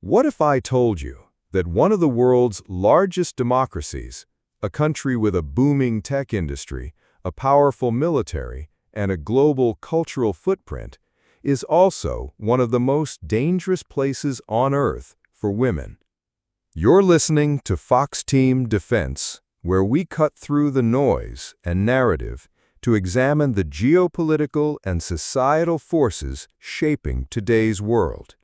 What if I told you that one of the world's largest democracies, a country with a booming tech industry, a powerful military, and a global cultural footprint, is also one of the most dangerous places on Earth for women? You're listening to FoxTeam Defense, where we cut through the noise and narrative to examine the geopolitical and societal forces shaping today's world.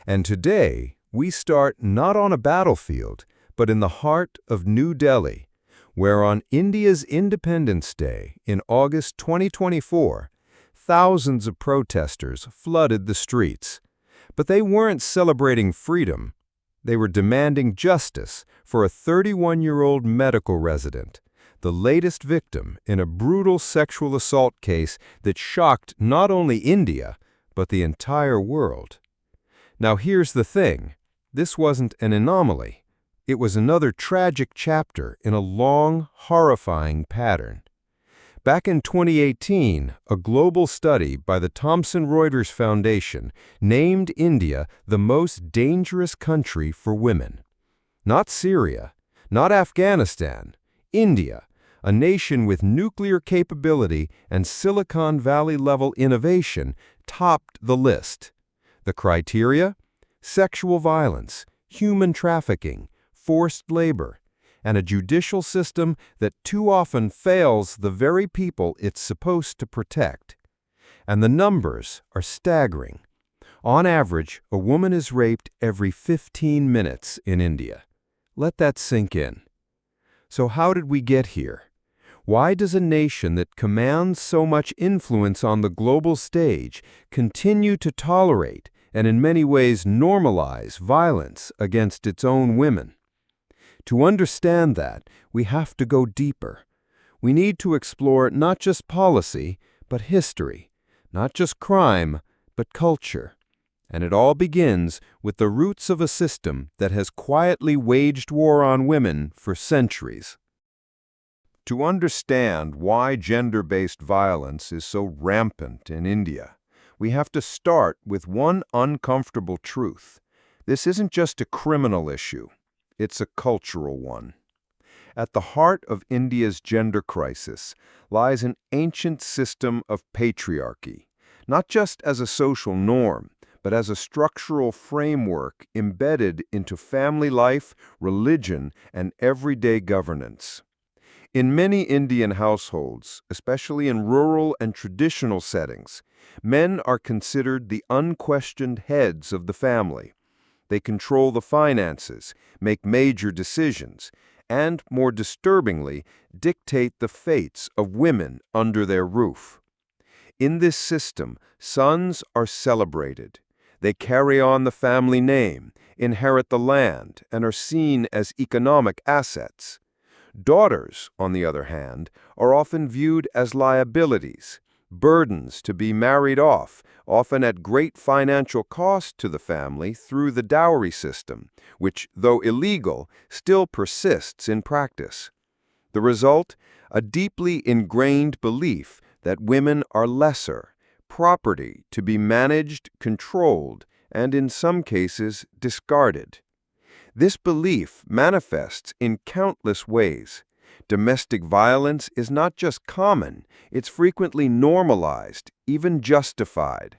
And today, we start not on a battlefield, but in the heart of New Delhi, where on India's Independence Day in August 2024, thousands of protesters flooded the streets. But they weren't celebrating freedom. They were demanding justice for a 31-year-old medical resident, the latest victim in a brutal sexual assault case that shocked not only India, but the entire world. Now here's the thing. This wasn't an anomaly. It was another tragic chapter in a long, horrifying pattern. Back in 2018, a global study by the Thomson Reuters Foundation named India the most dangerous country for women. Not Syria, not Afghanistan, India, a nation with nuclear capability and Silicon Valley-level innovation, topped the list. The criteria? Sexual violence, human trafficking, forced labor, and a judicial system that too often fails the very people it's supposed to protect. And the numbers are staggering. On average, a woman is raped every 15 minutes in India. Let that sink in. So how did we get here? Why does a nation that commands so much influence on the global stage continue to tolerate and in many ways normalize violence against its own women? To understand that, we have to go deeper. We need to explore not just policy, but history, not just crime, but culture. And it all begins with the roots of a system that has quietly waged war on women for centuries. To understand why gender-based violence is so rampant in India, we have to start with one uncomfortable truth. This isn't just a criminal issue, it's a cultural one. At the heart of India's gender crisis lies an ancient system of patriarchy, not just as a social norm, but as a structural framework embedded into family life, religion, and everyday governance. In many Indian households, especially in rural and traditional settings, men are considered the unquestioned heads of the family. They control the finances, make major decisions, and, more disturbingly, dictate the fates of women under their roof. In this system, sons are celebrated. They carry on the family name, inherit the land, and are seen as economic assets. Daughters, on the other hand, are often viewed as liabilities, burdens to be married off, often at great financial cost to the family through the dowry system, which, though illegal, still persists in practice. The result? A deeply ingrained belief that women are lesser, property to be managed, controlled, and in some cases discarded. This belief manifests in countless ways. Domestic violence is not just common, it's frequently normalized, even justified.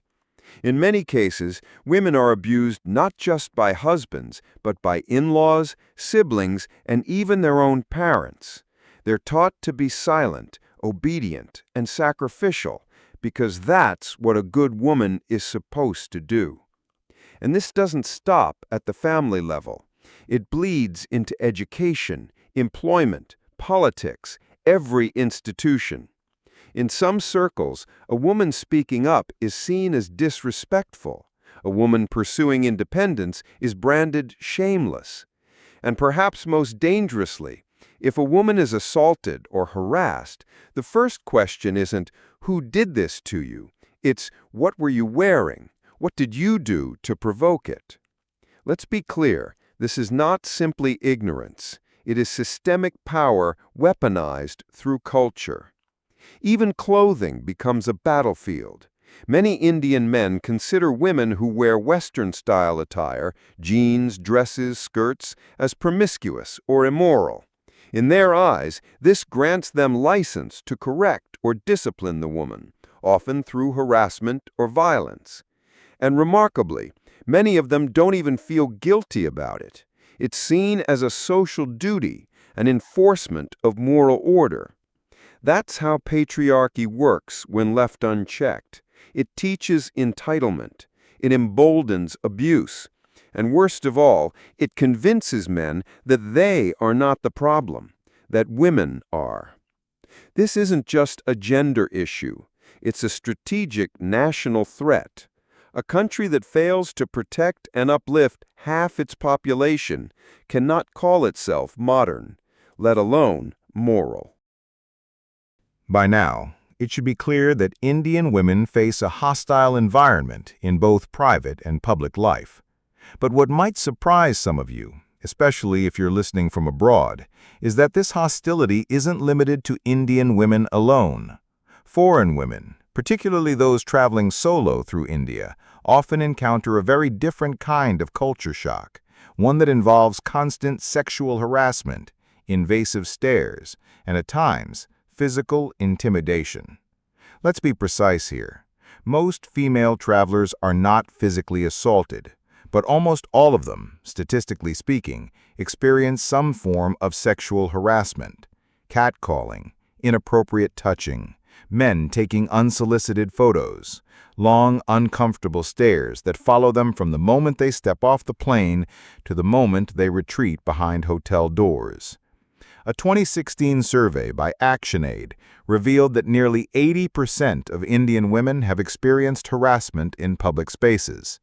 In many cases, women are abused not just by husbands, but by in-laws, siblings, and even their own parents. They're taught to be silent, obedient, and sacrificial, because that's what a good woman is supposed to do. And this doesn't stop at the family level. It bleeds into education, employment, politics, every institution. In some circles, a woman speaking up is seen as disrespectful. A woman pursuing independence is branded shameless. And perhaps most dangerously, if a woman is assaulted or harassed, the first question isn't, "Who did this to you?" It's, "What were you wearing? What did you do to provoke it?" Let's be clear. This is not simply ignorance. It is systemic power weaponized through culture. Even clothing becomes a battlefield. Many Indian men consider women who wear Western-style attire, jeans, dresses, skirts, as promiscuous or immoral. In their eyes, this grants them license to correct or discipline the woman, often through harassment or violence. And remarkably, many of them don't even feel guilty about it. It's seen as a social duty, an enforcement of moral order. That's how patriarchy works when left unchecked. It teaches entitlement. It emboldens abuse. And worst of all, it convinces men that they are not the problem, that women are. This isn't just a gender issue. It's a strategic national threat. A country that fails to protect and uplift half its population cannot call itself modern, let alone moral. By now, it should be clear that Indian women face a hostile environment in both private and public life. But what might surprise some of you, especially if you're listening from abroad, is that this hostility isn't limited to Indian women alone. Foreign women, particularly those traveling solo through India, often encounter a very different kind of culture shock, one that involves constant sexual harassment, invasive stares, and at times, physical intimidation. Let's be precise here. Most female travelers are not physically assaulted, but almost all of them, statistically speaking, experience some form of sexual harassment, catcalling, inappropriate touching, men taking unsolicited photos, long, uncomfortable stares that follow them from the moment they step off the plane to the moment they retreat behind hotel doors. A 2016 survey by ActionAid revealed that nearly 80% of Indian women have experienced harassment in public spaces.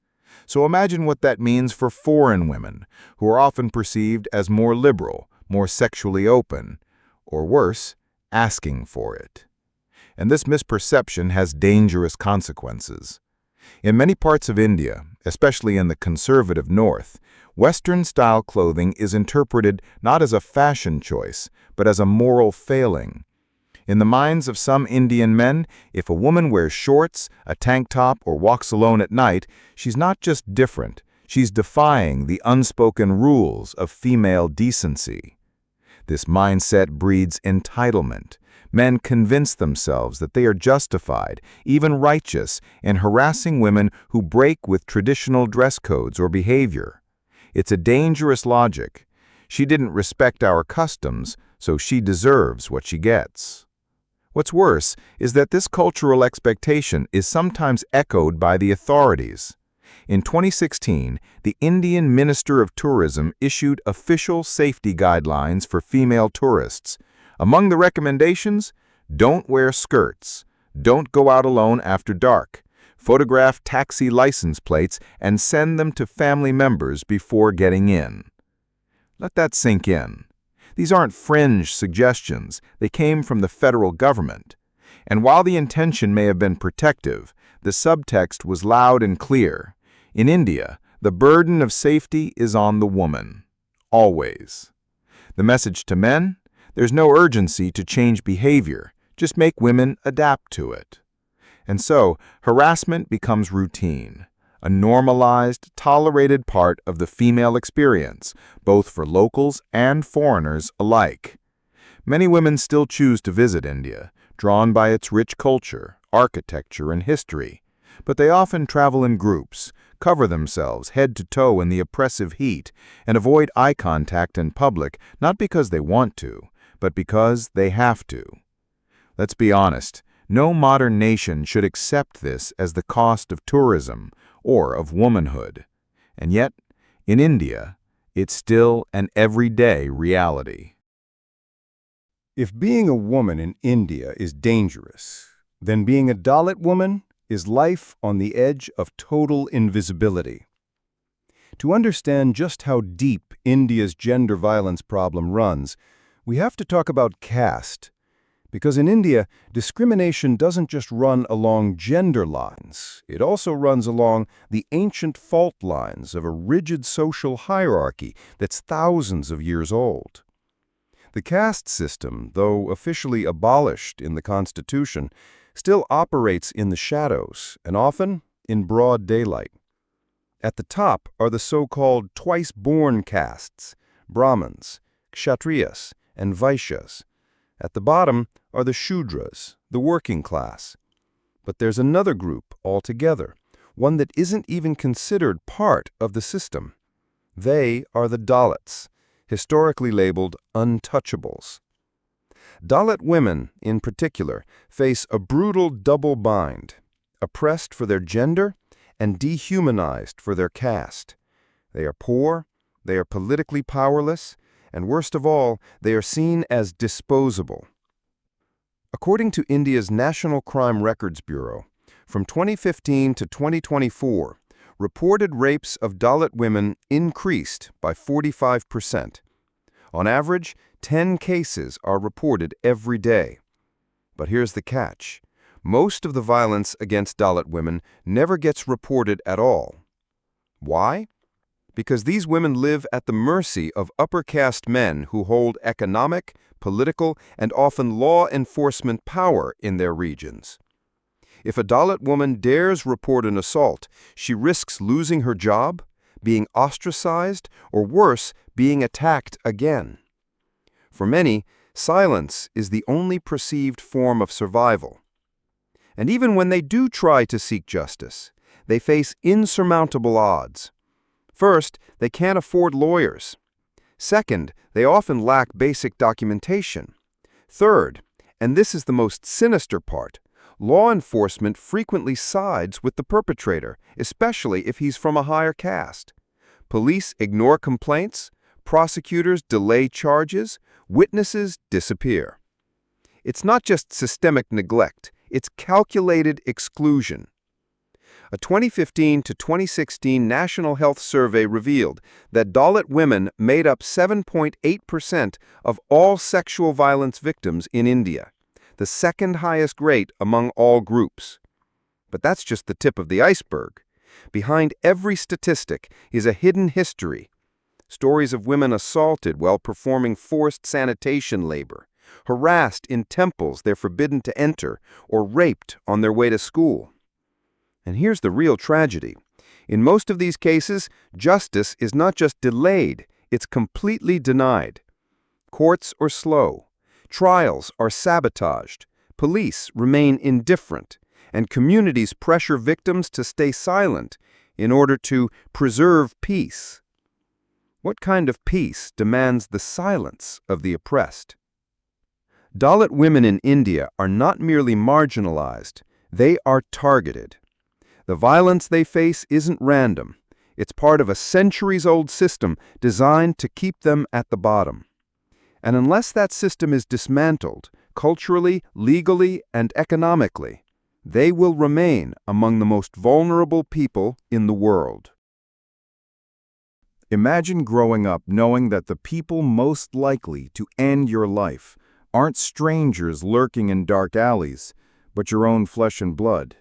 So imagine what that means for foreign women, who are often perceived as more liberal, more sexually open, or worse, asking for it. And this misperception has dangerous consequences. In many parts of India, especially in the conservative north, Western-style clothing is interpreted not as a fashion choice, but as a moral failing. In the minds of some Indian men, if a woman wears shorts, a tank top, or walks alone at night, she's not just different, she's defying the unspoken rules of female decency. This mindset breeds entitlement. Men convince themselves that they are justified, even righteous, in harassing women who break with traditional dress codes or behavior. It's a dangerous logic. She didn't respect our customs, so she deserves what she gets. What's worse is that this cultural expectation is sometimes echoed by the authorities. In 2016, the Indian Minister of Tourism issued official safety guidelines for female tourists. Among the recommendations, don't wear skirts, don't go out alone after dark, photograph taxi license plates and send them to family members before getting in. Let that sink in. These aren't fringe suggestions, they came from the federal government. And while the intention may have been protective, the subtext was loud and clear. In India, the burden of safety is on the woman. Always. The message to men? There's no urgency to change behavior, just make women adapt to it. And so, harassment becomes routine, a normalized, tolerated part of the female experience, both for locals and foreigners alike. Many women still choose to visit India, drawn by its rich culture, architecture, and history, but they often travel in groups, cover themselves head to toe in the oppressive heat, and avoid eye contact in public not because they want to, but because they have to. Let's be honest, no modern nation should accept this as the cost of tourism or of womanhood. And yet, in India, it's still an everyday reality. If being a woman in India is dangerous, then being a Dalit woman is life on the edge of total invisibility. To understand just how deep India's gender violence problem runs, we have to talk about caste. Because in India, discrimination doesn't just run along gender lines, it also runs along the ancient fault lines of a rigid social hierarchy that's thousands of years old. The caste system, though officially abolished in the Constitution, still operates in the shadows and often in broad daylight. At the top are the so-called twice-born castes, Brahmins, Kshatriyas, and Vaishyas. At the bottom are the Shudras, the working class. But there's another group altogether, one that isn't even considered part of the system. They are the Dalits, historically labeled untouchables. Dalit women, in particular, face a brutal double bind, oppressed for their gender and dehumanized for their caste. They are poor, they are politically powerless, and worst of all, they are seen as disposable. According to India's National Crime Records Bureau, from 2015 to 2024, reported rapes of Dalit women increased by 45%. On average, 10 cases are reported every day. But here's the catch. Most of the violence against Dalit women never gets reported at all. Why? Because these women live at the mercy of upper caste men who hold economic, political, and often law enforcement power in their regions. If a Dalit woman dares report an assault, she risks losing her job, being ostracized, or worse, being attacked again. For many, silence is the only perceived form of survival. And even when they do try to seek justice, they face insurmountable odds. First, they can't afford lawyers. Second, they often lack basic documentation. Third, and this is the most sinister part, law enforcement frequently sides with the perpetrator, especially if he's from a higher caste. Police ignore complaints, prosecutors delay charges, witnesses disappear. It's not just systemic neglect, it's calculated exclusion. A 2015 to 2016 National Health Survey revealed that Dalit women made up 7.8% of all sexual violence victims in India, the second highest rate among all groups. But that's just the tip of the iceberg. Behind every statistic is a hidden history. Stories of women assaulted while performing forced sanitation labor, harassed in temples they're forbidden to enter, or raped on their way to school. And here's the real tragedy. In most of these cases, justice is not just delayed, it's completely denied. Courts are slow, trials are sabotaged, police remain indifferent, and communities pressure victims to stay silent in order to preserve peace. What kind of peace demands the silence of the oppressed? Dalit women in India are not merely marginalized, they are targeted. The violence they face isn't random. It's part of a centuries-old system designed to keep them at the bottom. And unless that system is dismantled, culturally, legally, and economically, they will remain among the most vulnerable people in the world. Imagine growing up knowing that the people most likely to end your life aren't strangers lurking in dark alleys, but your own flesh and blood.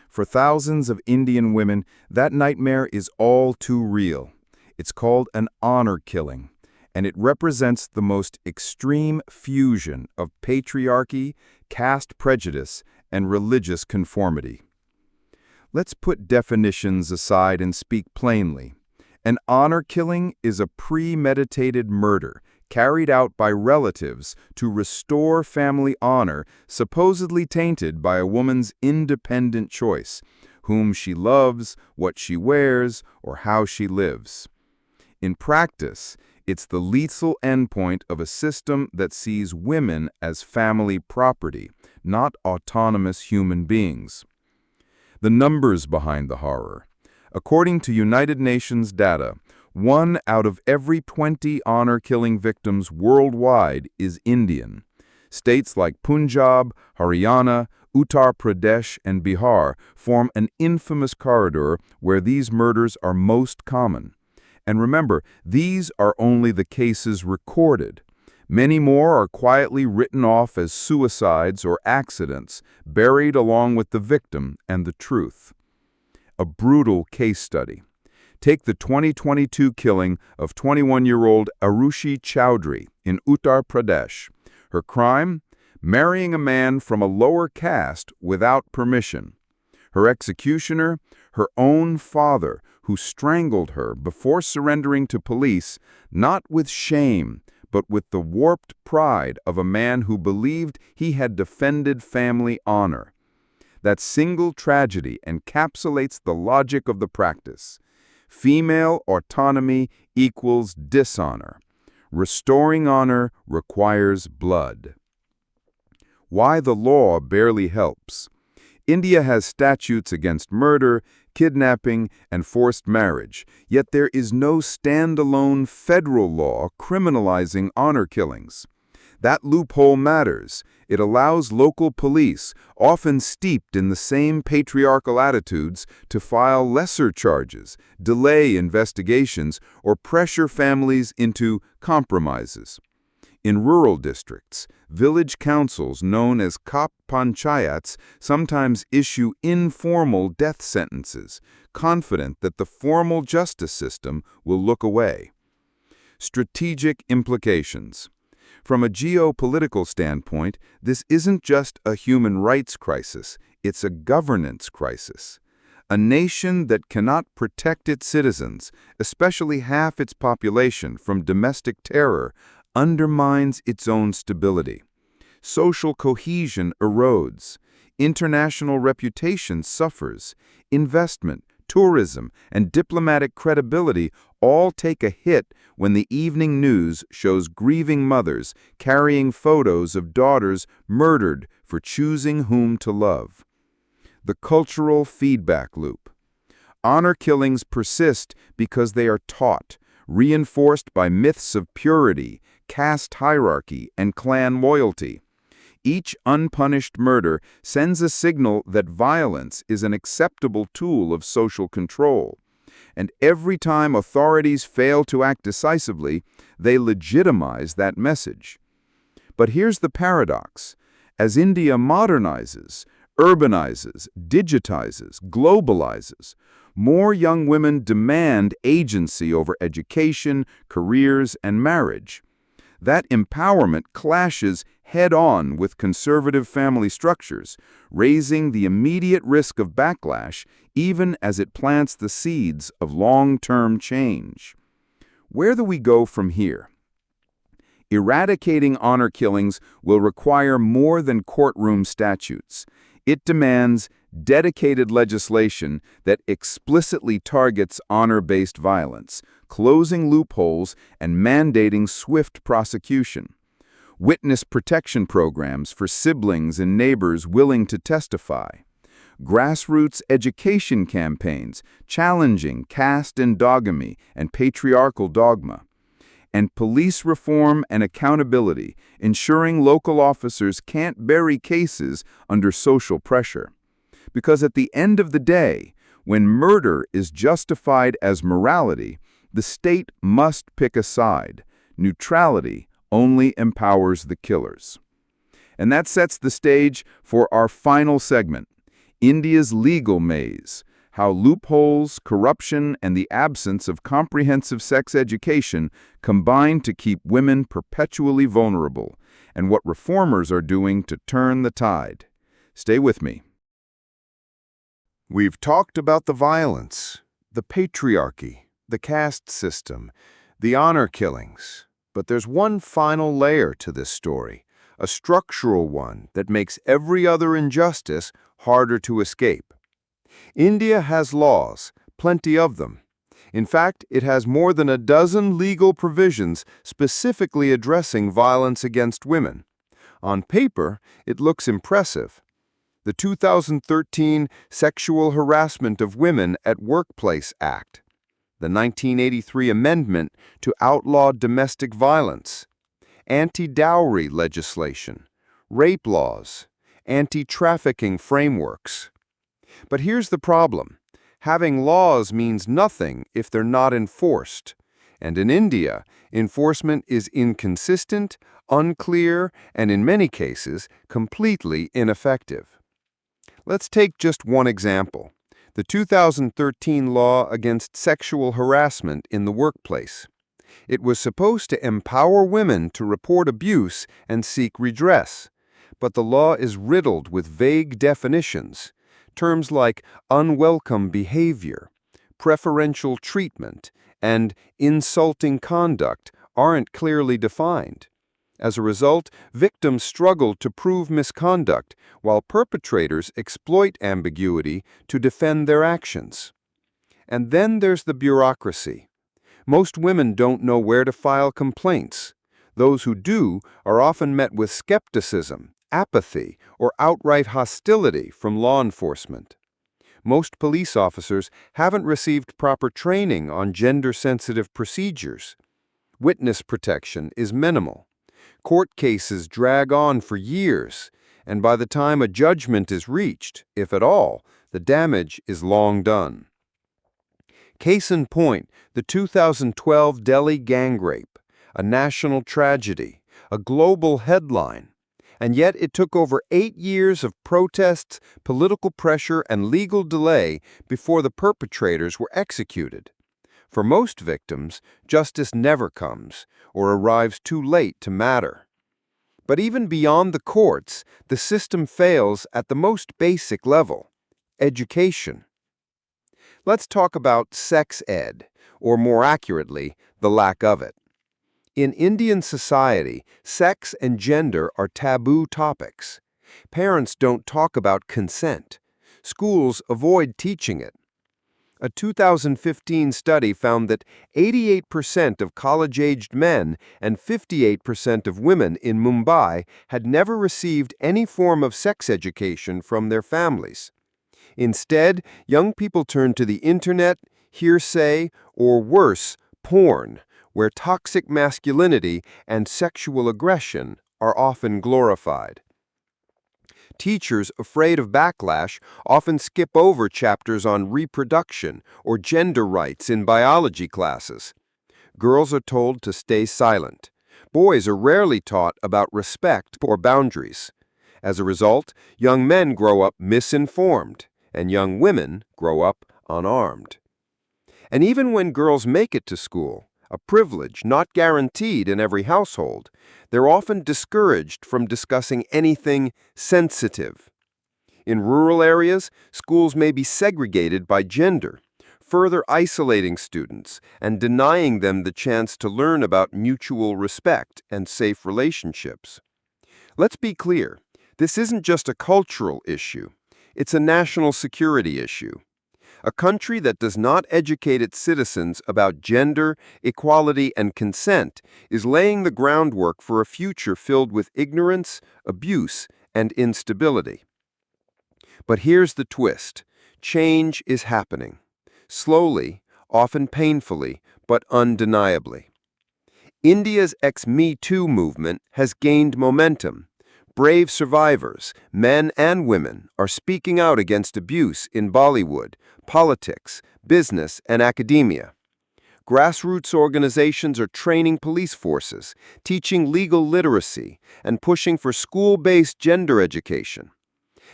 For thousands of Indian women, that nightmare is all too real. It's called an honor killing, and it represents the most extreme fusion of patriarchy, caste prejudice, and religious conformity. Let's put definitions aside and speak plainly. An honor killing is a premeditated murder carried out by relatives to restore family honor supposedly tainted by a woman's independent choice, whom she loves, what she wears, or how she lives. In practice, it's the lethal endpoint of a system that sees women as family property, not autonomous human beings. The numbers behind the horror. According to United Nations data, 1 out of every 20 honor-killing victims worldwide is Indian. States like Punjab, Haryana, Uttar Pradesh, and Bihar form an infamous corridor where these murders are most common. And remember, these are only the cases recorded. Many more are quietly written off as suicides or accidents, buried along with the victim and the truth. A brutal case study. Take the 2022 killing of 21-year-old Arushi Chowdhury in Uttar Pradesh. Her crime? marrying a man from a lower caste without permission. Her executioner, her own father, who strangled her before surrendering to police, not with shame, but with the warped pride of a man who believed he had defended family honor. That single tragedy encapsulates the logic of the practice. Female autonomy equals dishonor. Restoring honor requires blood. Why the law barely helps. India has statutes against murder, kidnapping, and forced marriage, yet there is no standalone federal law criminalizing honor killings. That loophole matters. It allows local police, often steeped in the same patriarchal attitudes, to file lesser charges, delay investigations, or pressure families into compromises. In rural districts, village councils known as Kap Panchayats sometimes issue informal death sentences, confident that the formal justice system will look away. Strategic implications. From a geopolitical standpoint, this isn't just a human rights crisis, it's a governance crisis. A nation that cannot protect its citizens, especially half its population, from domestic terror, undermines its own stability. Social cohesion erodes. International reputation suffers. Investment, tourism, and diplomatic credibility all take a hit when the evening news shows grieving mothers carrying photos of daughters murdered for choosing whom to love. The cultural feedback loop. Honor killings persist because they are taught, reinforced by myths of purity, caste hierarchy, and clan loyalty. Each unpunished murder sends a signal that violence is an acceptable tool of social control. And every time authorities fail to act decisively, they legitimize that message. But here's the paradox. As India modernizes, urbanizes, digitizes, globalizes, more young women demand agency over education, careers, and marriage. That empowerment clashes head-on with conservative family structures, raising the immediate risk of backlash even as it plants the seeds of long-term change. Where do we go from here? Eradicating honor killings will require more than courtroom statutes. It demands dedicated legislation that explicitly targets honor-based violence, closing loopholes and mandating swift prosecution. Witness protection programs for siblings and neighbors willing to testify. Grassroots education campaigns challenging caste endogamy and patriarchal dogma. And police reform and accountability, ensuring local officers can't bury cases under social pressure. Because at the end of the day, when murder is justified as morality, the state must pick a side. Neutrality only empowers the killers. And that sets the stage for our final segment, India's legal maze, how loopholes, corruption, and the absence of comprehensive sex education combine to keep women perpetually vulnerable, and what reformers are doing to turn the tide. Stay with me. We've talked about the violence, the patriarchy, the caste system, the honor killings. But there's one final layer to this story, a structural one that makes every other injustice harder to escape. India has laws, plenty of them. In fact, it has more than a dozen legal provisions specifically addressing violence against women. On paper, it looks impressive. The 2013 Sexual Harassment of Women at Workplace Act, the 1983 Amendment to Outlaw Domestic Violence, anti-dowry legislation, rape laws, anti-trafficking frameworks. But here's the problem. Having laws means nothing if they're not enforced. And in India, enforcement is inconsistent, unclear, and in many cases, completely ineffective. Let's take just one example. The 2013 law against sexual harassment in the workplace. It was supposed to empower women to report abuse and seek redress. but the law is riddled with vague definitions. Terms like unwelcome behavior, preferential treatment, and insulting conduct aren't clearly defined. As a result, victims struggle to prove misconduct, while perpetrators exploit ambiguity to defend their actions. And then there's the bureaucracy. Most women don't know where to file complaints. Those who do are often met with skepticism, apathy, or outright hostility from law enforcement. Most police officers haven't received proper training on gender-sensitive procedures. Witness protection is minimal. Court cases drag on for years, and by the time a judgment is reached, if at all, the damage is long done. Case in point, the 2012 Delhi gang rape, a national tragedy, a global headline. And yet it took over 8 years of protests, political pressure, and legal delay before the perpetrators were executed. For most victims, justice never comes, or arrives too late to matter. But even beyond the courts, the system fails at the most basic level: education. Let's talk about sex ed, or more accurately, the lack of it. In Indian society, sex and gender are taboo topics. Parents don't talk about consent. Schools avoid teaching it. A 2015 study found that 88% of college-aged men and 58% of women in Mumbai had never received any form of sex education from their families. Instead, young people turn to the internet, hearsay, or worse, porn, where toxic masculinity and sexual aggression are often glorified. Teachers, afraid of backlash, often skip over chapters on reproduction or gender rights in biology classes. Girls are told to stay silent. Boys are rarely taught about respect or boundaries. As a result, young men grow up misinformed, and young women grow up unarmed. And even when girls make it to school, a privilege not guaranteed in every household, they're often discouraged from discussing anything sensitive. In rural areas, schools may be segregated by gender, further isolating students and denying them the chance to learn about mutual respect and safe relationships. Let's be clear, this isn't just a cultural issue, it's a national security issue. A country that does not educate its citizens about gender, equality, and consent is laying the groundwork for a future filled with ignorance, abuse, and instability. But here's the twist. Change is happening. Slowly, often painfully, but undeniably. India's ex-Me Too movement has gained momentum. Brave survivors, men and women, are speaking out against abuse in Bollywood, politics, business, and academia. Grassroots organizations are training police forces, teaching legal literacy, and pushing for school-based gender education.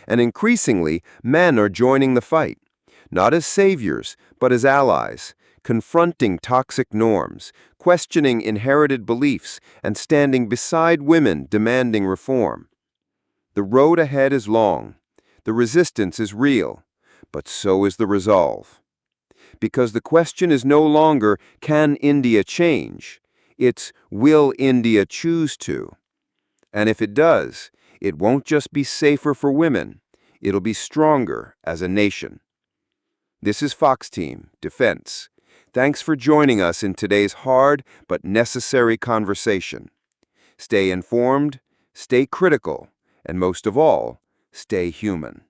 And increasingly, men are joining the fight, not as saviors, but as allies, confronting toxic norms, questioning inherited beliefs, and standing beside women demanding reform. The road ahead is long, the resistance is real, but so is the resolve. Because the question is no longer, can India change? It's, will India choose to? And if it does, it won't just be safer for women, it'll be stronger as a nation. This is FoxTeam, Defense. Thanks for joining us in today's hard but necessary conversation. Stay informed, stay critical, and most of all, stay human.